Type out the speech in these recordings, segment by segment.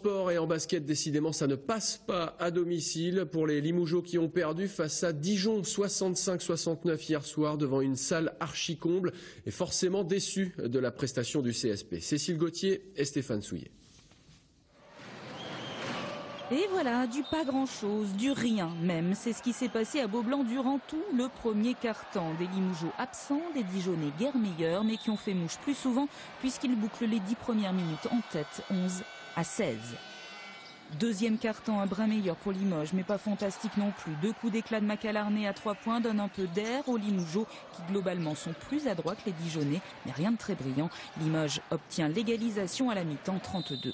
sport et en basket, décidément, ça ne passe pas à domicile pour les Limougeaux qui ont perdu face à Dijon 65-69 hier soir devant une salle archi-comble et forcément déçus de la prestation du CSP. Cécile Gauthier et Stéphane Souillet. Et voilà, du pas grand-chose, du rien même. C'est ce qui s'est passé à Beaublanc durant tout le premier quart-temps. Des Limougeaux absents, des Dijonnais guère meilleurs, mais qui ont fait mouche plus souvent puisqu'ils bouclent les 10 premières minutes en tête, 11-16. Deuxième quart-temps, un brin meilleur pour Limoges, mais pas fantastique non plus. 2 coups d'éclat de Macalarné à 3 points donnent un peu d'air aux Limougeaux qui globalement sont plus adroits que les Dijonnais, mais rien de très brillant. Limoges obtient l'égalisation à la mi-temps 32-32.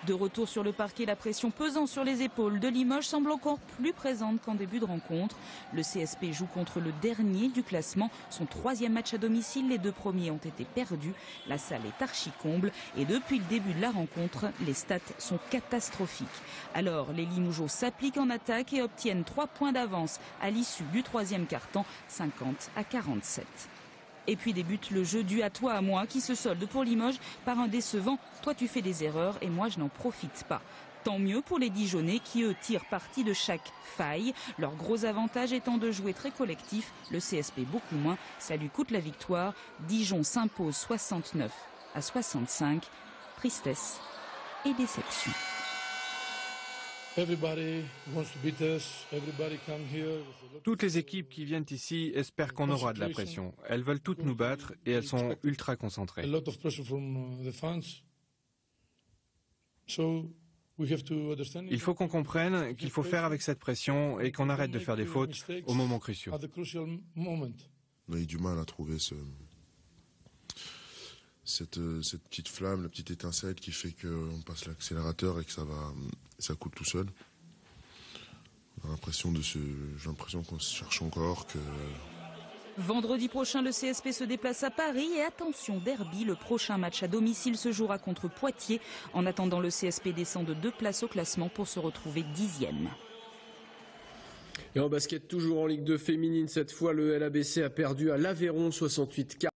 De retour sur le parquet, la pression pesant sur les épaules de Limoges semble encore plus présente qu'en début de rencontre. Le CSP joue contre le dernier du classement, son 3e match à domicile. Les 2 premiers ont été perdus. La salle est archi-comble et depuis le début de la rencontre, les stats sont catastrophiques. Alors, les Limougeaux s'appliquent en attaque et obtiennent 3 points d'avance à l'issue du 3e quart-temps, 50-47. Et puis débute le jeu du à toi à moi qui se solde pour Limoges par un décevant « toi tu fais des erreurs et moi je n'en profite pas ». Tant mieux pour les Dijonnais qui eux tirent parti de chaque faille. Leur gros avantage étant de jouer très collectif, le CSP beaucoup moins, ça lui coûte la victoire. Dijon s'impose 69-65, tristesse et déception. Toutes les équipes qui viennent ici espèrent qu'on aura de la pression. Elles veulent toutes nous battre et elles sont ultra concentrées. Il faut qu'on comprenne qu'il faut faire avec cette pression et qu'on arrête de faire des fautes aux moments cruciaux. On a eu du mal à trouver cette petite flamme, la petite étincelle qui fait qu'on passe l'accélérateur et que ça coule tout seul. J'ai l'impression qu'on se cherche encore. Vendredi prochain, le CSP se déplace à Paris et attention, derby, le prochain match à domicile se jouera contre Poitiers. En attendant, le CSP descend de 2 places au classement pour se retrouver 10e. Et en basket, toujours en Ligue 2 féminine, cette fois le LABC a perdu à l'Aveyron 68-40.